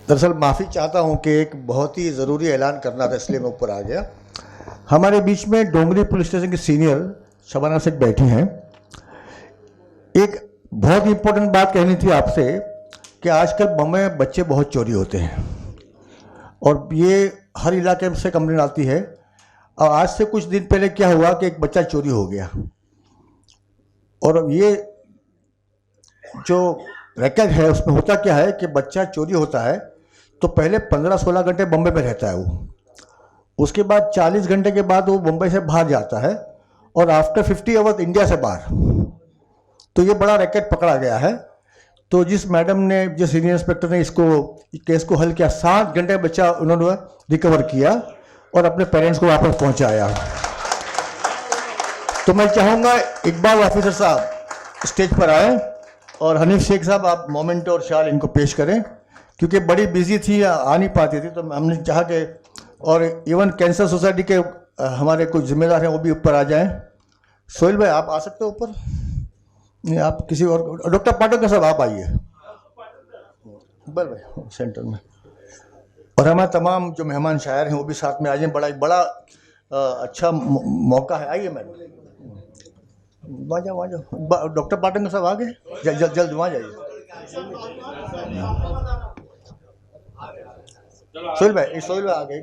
दरअसल माफ़ी चाहता हूं कि एक बहुत ही ज़रूरी ऐलान करना था, इसलिए मैं ऊपर आ गया। हमारे बीच में डोंगरी पुलिस स्टेशन की सीनियर शबाना शेख बैठी हैं। एक बहुत इंपॉर्टेंट बात कहनी थी आपसे कि आजकल बम्बई में बच्चे बहुत चोरी होते हैं और ये हर इलाके से कंप्लेंट आती है। और आज से कुछ दिन पहले क्या हुआ कि एक बच्चा चोरी हो गया और ये जो रैकेट है उसमें होता क्या है कि बच्चा चोरी होता है तो पहले 15-16 घंटे बम्बई में रहता है वो, उसके बाद 40 घंटे के बाद वो मुंबई से बाहर जाता है और आफ्टर 50 आवर्स इंडिया से बाहर। तो ये बड़ा रैकेट पकड़ा गया है। तो जिस मैडम ने, जिस सीनियर इंस्पेक्टर ने इसको केस को हल किया, 7 घंटे बच्चा उन्होंने रिकवर किया और अपने पेरेंट्स को वापस पहुंचाया। तो मैं चाहूँगा इकबाल ऑफिसर साहब स्टेज पर आए और हनीफ शेख साहब आप मोमेंटो और शाल इनको पेश करें, क्योंकि बड़ी बिजी थी, आ नहीं पाती थी। तो हमने चाहा कि और इवन कैंसर सोसाइटी के हमारे कुछ जिम्मेदार हैं वो भी ऊपर आ जाएं। सोहेल भाई आप आ सकते हो ऊपर? नहीं, आप किसी और, डॉक्टर पाठक साहब आप आइए बल भाई सेंटर में, और हमारे तमाम जो मेहमान शायर हैं वो भी साथ में आ जाएं। बड़ा अच्छा मौका है। आइए मैडम, वहाँ जाओ डॉक्टर पाठक साहब आ गए, जल्द वहाँ जाइए। सोहेल भाई आ गए।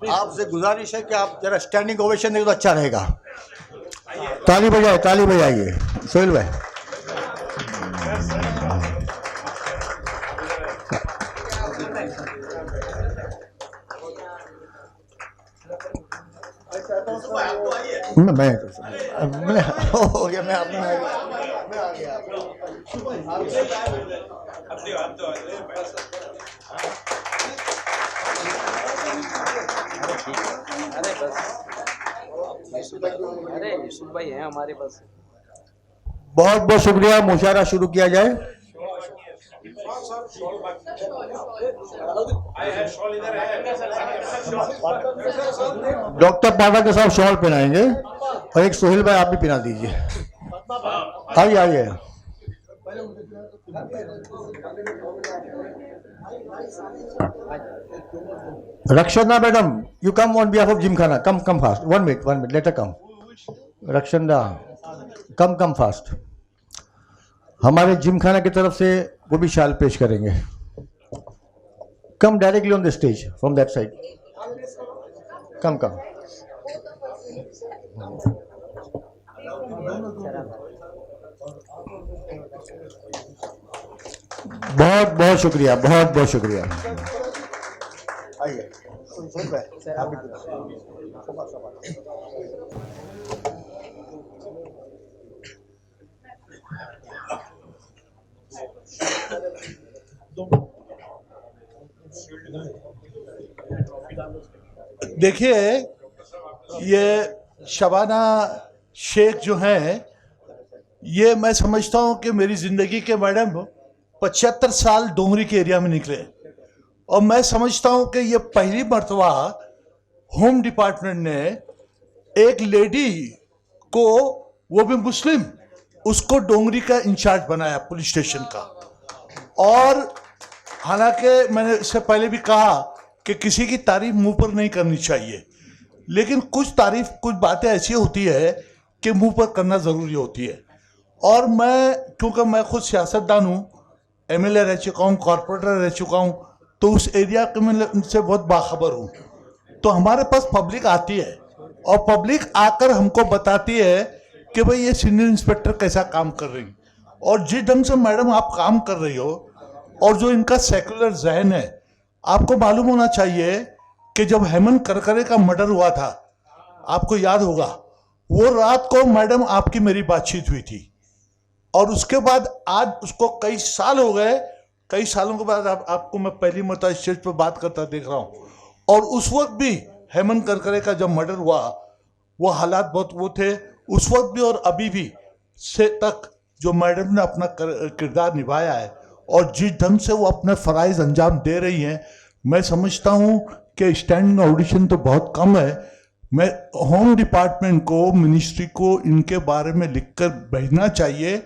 आपसे गुजारिश है कि आप जरा स्टैंडिंग ओवेशन दें तो अच्छा रहेगा। ताली बजाइए सोहेल भाई। मैं हो गया, मैं आ गया। अरे यूसुफ भाई हैं हमारे पास। बहुत बहुत शुक्रिया। मुशायरा शुरू किया जाए। डॉक्टर पाठक के साहब शॉल पहनाएंगे और एक सोहेल भाई आप भी पहना दीजिए। आइए। Rakshana madam, you come on behalf of Gymkhana. Come fast. 1 minute later come. Rakshana come fast. हमारे जिमखाना की तरफ से वो भी शाल पेश करेंगे। Come directly on the stage from that side. Come बहुत शुक्रिया, बहुत शुक्रिया। आइए देखिए, ये शबाना शेख जो हैं, ये मैं समझता हूं कि मेरी जिंदगी के मैडम 75 साल डोंगरी के एरिया में निकले और मैं समझता हूं कि ये पहली मर्तबा होम डिपार्टमेंट ने एक लेडी को, वो भी मुस्लिम, उसको डोंगरी का इंचार्ज बनाया पुलिस स्टेशन का। और हालांकि मैंने इससे पहले भी कहा कि किसी की तारीफ मुंह पर नहीं करनी चाहिए, लेकिन कुछ बातें ऐसी होती है कि मुंह पर करना ज़रूरी होती है। और क्योंकि मैं खुद सियासतदान हूँ, एमएलए रह चुका हूँ, कॉरपोरेटर रह चुका हूँ, तो उस एरिया के मैं से बहुत बाखबर हूँ। तो हमारे पास पब्लिक आती है और पब्लिक आकर हमको बताती है कि भाई ये सीनियर इंस्पेक्टर कैसा काम कर रही, और जिस ढंग से मैडम आप काम कर रही हो और जो इनका सेकुलर जहन है। आपको मालूम होना चाहिए कि जब हेमंत करकरे का मर्डर हुआ था, आपको याद होगा, वो रात को मैडम आपकी मेरी बातचीत हुई थी और उसके बाद आज उसको कई साल हो गए। कई सालों के बाद आपको मैं पहली मरतबा स्टेज पर बात करता देख रहा हूँ। और उस वक्त भी हेमंत करकरे का जब मर्डर हुआ, वो हालात बहुत वो थे उस वक्त भी और अभी भी से तक जो मैडम ने अपना किरदार निभाया है और जिस ढंग से वो अपने फ़राइज़ अंजाम दे रही हैं, मैं समझता हूँ कि स्टैंडिंग ऑडिशन तो बहुत कम है। मैं होम डिपार्टमेंट को, मिनिस्ट्री को इनके बारे में लिखकर भेजना चाहिए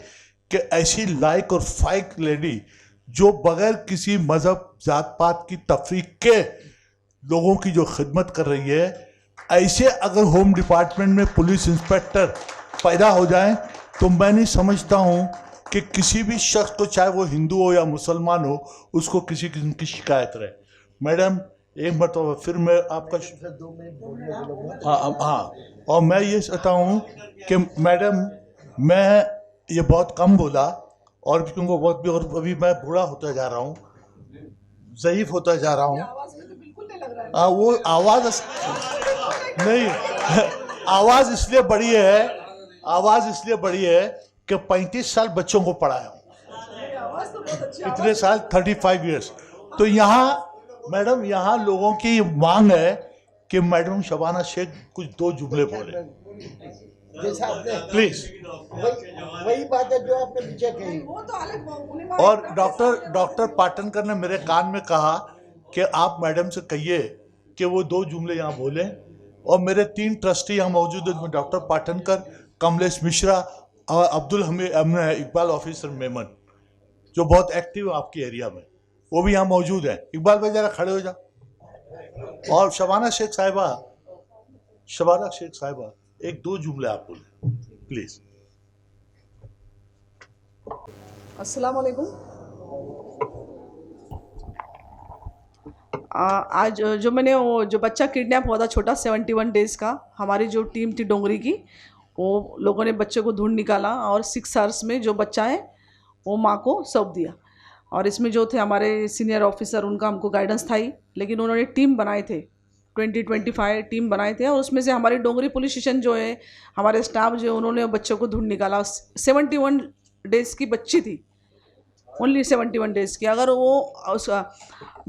कि ऐसी लायक और फाइक लेडी जो बगैर किसी मज़हब, जात पात की तफरीक के लोगों की जो खिदमत कर रही है, ऐसे अगर होम डिपार्टमेंट में पुलिस इंस्पेक्टर पैदा हो जाएं तो मैं नहीं समझता हूं कि किसी भी शख्स को, चाहे वो हिंदू हो या मुसलमान हो, उसको किसी किस्म की शिकायत रहे। मैडम एक मरतबा फिर मैं आपका हाँ, और मैं ये चाहता हूँ कि मैडम, मैं ये बहुत कम बोला और क्योंकि बहुत भी, और अभी मैं बूढ़ा होता जा रहा हूँ, ज़ईफ होता जा रहा हूँ। वो आवाज़ नहीं आवाज़ इसलिए बड़ी है, आवाज़ इसलिए बड़ी है कि 35 साल बच्चों को पढ़ाया हूँ, इतने साल 35 इयर्स। तो यहाँ मैडम, यहाँ लोगों की मांग है कि मैडम शबाना शेख कुछ 2 जुमले बोले जैसा आपने प्लीज। वही बात है जो आपने पीछे कही। और डॉक्टर पाटनकर ने मेरे कान में कहा कि आप मैडम से कहिए कि वो 2 जुमले यहाँ बोलें। और मेरे 3 ट्रस्टी यहाँ मौजूद हैं, डॉक्टर पाटनकर, कमलेश मिश्रा और अब्दुल हमीद इकबाल ऑफिसर मेमन, जो बहुत एक्टिव है आपकी एरिया में, वो भी यहाँ मौजूद है। इकबाल भाई जरा खड़े हो जाओ। और शबाना शेख साहिबा, एक 2 जुमले आप बोले प्लीज। अस्सलाम वालेकुम। आज जो मैंने वो जो बच्चा किडनैप हुआ था छोटा 71 डेज़ का, हमारी जो टीम थी डोंगरी की, वो लोगों ने बच्चे को ढूंढ निकाला और 6 आवर्स में जो बच्चा है वो माँ को सौंप दिया। और इसमें जो थे हमारे सीनियर ऑफिसर, उनका हमको गाइडेंस था ही, लेकिन उन्होंने टीम बनाए थे, 20-25 टीम बनाए थे, और उसमें से हमारी डोंगरी पुलिस स्टेशन जो है, हमारे स्टाफ जो है, उन्होंने बच्चों को ढूंढ निकाला। 71 डेज़ की बच्ची थी, ओनली 71 डेज़ की। अगर वो उस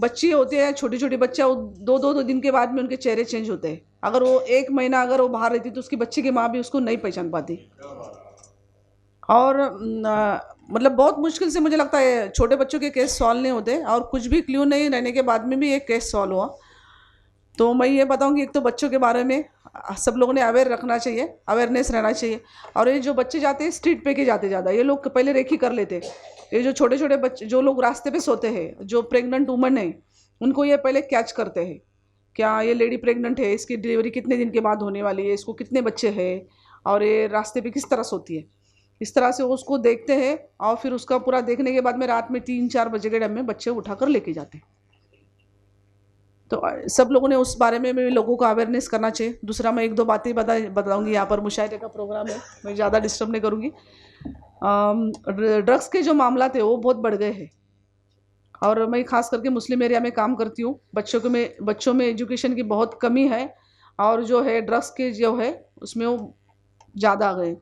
बच्ची होती है, छोटी छोटी बच्चा, वो 2 दिन के बाद में उनके चेहरे चेंज होते हैं। अगर वो 1 महीना अगर वो बाहर रहती तो उसकी बच्ची की माँ भी उसको नहीं पहचान पाती। और मतलब बहुत मुश्किल से मुझे लगता है छोटे बच्चों के केस सॉल्व नहीं होते, और कुछ भी क्ल्यू नहीं रहने के बाद में भी एक केस सॉल्व हुआ। तो मैं ये बताऊंगी, एक तो बच्चों के बारे में सब लोगों ने अवेयर रखना चाहिए, अवेयरनेस रहना चाहिए। और ये जो बच्चे जाते हैं स्ट्रीट पे के जाते ज़्यादा, ये लोग पहले रेकी कर लेते। ये जो छोटे छोटे बच्चे, जो लोग रास्ते पे सोते हैं, जो प्रेग्नेंट वुमन है, उनको ये पहले कैच करते हैं, क्या ये लेडी प्रेग्नेंट है, इसकी डिलीवरी कितने दिन के बाद होने वाली है, इसको कितने बच्चे हैं, और ये रास्ते पे किस तरह सोती है। इस तरह से उसको देखते हैं, और फिर उसका पूरा देखने के बाद में रात में 3-4 बजे के टाइम में बच्चे उठाकर लेके जाते हैं। तो सब लोगों ने उस बारे में भी लोगों को अवेयरनेस करना चाहिए। दूसरा, मैं 1-2 बातें बताऊंगी। यहाँ पर मुशायरे का प्रोग्राम है, मैं ज़्यादा डिस्टर्ब नहीं करूँगी। ड्रग्स के जो मामला थे वो बहुत बढ़ गए हैं, और मैं खास करके मुस्लिम एरिया में काम करती हूँ। बच्चों में एजुकेशन की बहुत कमी है, और जो है ड्रग्स के जो है उसमें वो ज़्यादा आ गए।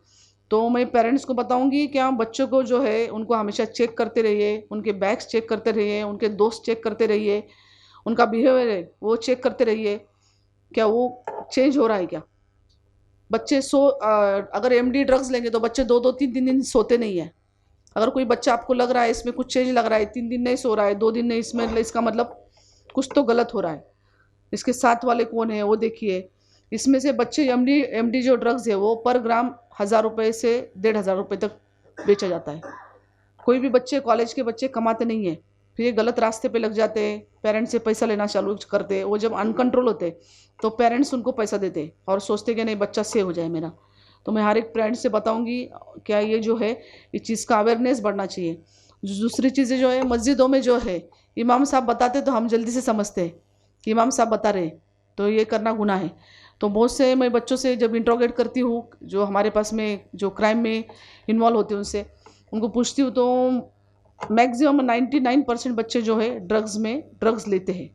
तो मैं पेरेंट्स को बताऊंगी कि आप बच्चों को जो है उनको हमेशा चेक करते रहिए, उनके बैग्स चेक करते रहिए, उनके दोस्त चेक करते रहिए, उनका बिहेवियर है वो चेक करते रहिए, क्या वो चेंज हो रहा है क्या। बच्चे अगर एमडी ड्रग्स लेंगे तो बच्चे 2-3 दिन सोते नहीं है। अगर कोई बच्चा आपको लग रहा है इसमें कुछ चेंज लग रहा है, 3 दिन नहीं सो रहा है, 2 दिन नहीं, इसमें इसका मतलब कुछ तो गलत हो रहा है। इसके साथ वाले कौन है वो देखिए। इसमें से बच्चे एमडी जो ड्रग्स है वो पर ग्राम 1000 रुपये से 1500 रुपये तक बेचा जाता है। कोई भी बच्चे, कॉलेज के बच्चे कमाते नहीं हैं, फिर ये गलत रास्ते पे लग जाते हैं, पेरेंट्स से पैसा लेना चालू करते हैं। वो जब अनकंट्रोल होते तो पेरेंट्स उनको पैसा देते और सोचते कि नहीं बच्चा सेव हो जाए मेरा। तो मैं हर एक पेरेंट्स से बताऊंगी, क्या ये जो है इस चीज़ का अवेयरनेस बढ़ना चाहिए। दूसरी चीज़ें जो है, मस्जिदों में जो है इमाम साहब बताते तो हम जल्दी से समझते हैं कि इमाम साहब बता रहे, तो ये करना गुनाह है। तो बहुत से मैं बच्चों से जब इंट्रोगेट करती हूँ, जो हमारे पास में जो क्राइम में इन्वॉल्व होते हैं, उनसे उनको पूछती हूँ, तो मैक्सिमम 99% बच्चे जो है ड्रग्स लेते हैं।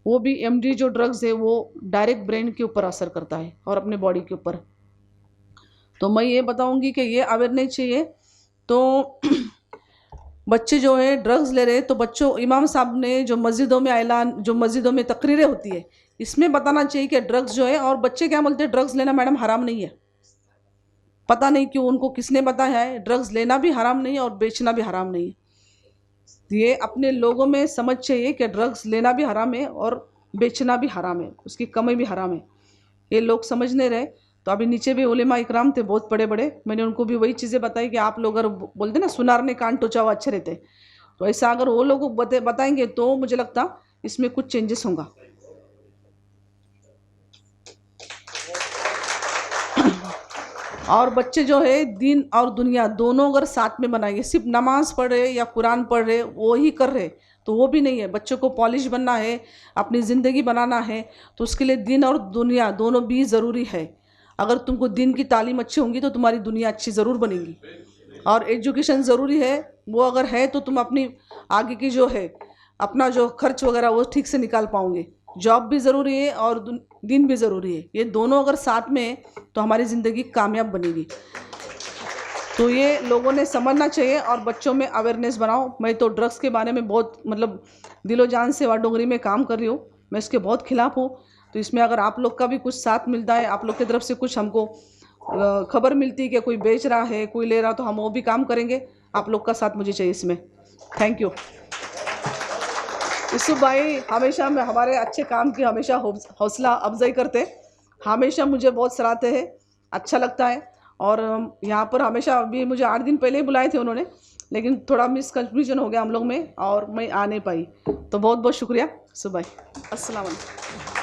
वो भी एमडी जो ड्रग्स है वो डायरेक्ट ब्रेन के ऊपर असर करता है और अपने बॉडी के ऊपर। तो मैं ये बताऊंगी कि ये अवेयरनेस चाहिए। तो बच्चे जो है ड्रग्स ले रहे, तो बच्चों, इमाम साहब ने जो मस्जिदों में ऐलान, जो मस्जिदों में तकरीरें होती है, इसमें बताना चाहिए कि ड्रग्स जो है, और बच्चे क्या बोलते हैं, ड्रग्स लेना मैडम हराम नहीं है। पता नहीं क्यों उनको किसने बताया है, ड्रग्स लेना भी हराम नहीं है और बेचना भी हराम नहीं है। ये अपने लोगों में समझ चाहिए कि ड्रग्स लेना भी हराम है और बेचना भी हराम है, उसकी कमाई भी हराम है। ये लोग समझ नहीं रहे। तो अभी नीचे भी उलेमा इकराम थे बहुत बड़े बड़े, मैंने उनको भी वही चीज़ें बताई कि आप लोग अगर बोलते ना सुनार ने कान टोचा हुआ अच्छे रहते, तो ऐसा अगर वो लोग बताएंगे तो मुझे लगता इसमें कुछ चेंजेस होगा। और बच्चे जो है दीन और दुनिया दोनों अगर साथ में बनाएंगे, सिर्फ नमाज पढ़ रहे या कुरान पढ़ रहे वो ही कर रहे तो वो भी नहीं है। बच्चों को पॉलिश बनना है, अपनी ज़िंदगी बनाना है, तो उसके लिए दिन और दुनिया दोनों भी ज़रूरी है। अगर तुमको दिन की तालीम अच्छी होंगी तो तुम्हारी दुनिया अच्छी ज़रूर बनेगी। और एजुकेशन ज़रूरी है, वो अगर है तो तुम अपनी आगे की जो है अपना जो खर्च वगैरह वो ठीक से निकाल पाओगे। जॉब भी ज़रूरी है और दिन भी ज़रूरी है, ये दोनों अगर साथ में है तो हमारी ज़िंदगी कामयाब बनेगी। तो ये लोगों ने समझना चाहिए और बच्चों में अवेयरनेस बनाओ। मैं तो ड्रग्स के बारे में बहुत मतलब दिलो जान से वार डोंगरी में काम कर रही हूँ, मैं इसके बहुत खिलाफ हूँ। तो इसमें अगर आप लोग का भी कुछ साथ मिलता है, आप लोग की तरफ से कुछ हमको खबर मिलती है कि कोई बेच रहा है, कोई ले रहा, तो हम वो भी काम करेंगे। आप लोग का साथ मुझे चाहिए इसमें। Thank you. यूसुफ भाई हमेशा में हमारे अच्छे काम की हमेशा हौसला अफजाई करते, हमेशा मुझे बहुत सराहते हैं, अच्छा लगता है। और यहाँ पर हमेशा अभी मुझे 8 दिन पहले ही बुलाए थे उन्होंने, लेकिन थोड़ा मिसकन्फ्यूजन हो गया हम लोग में और मैं आ नहीं पाई। तो बहुत बहुत शुक्रिया यूसुफ भाई। अस्सलाम वालेकुम।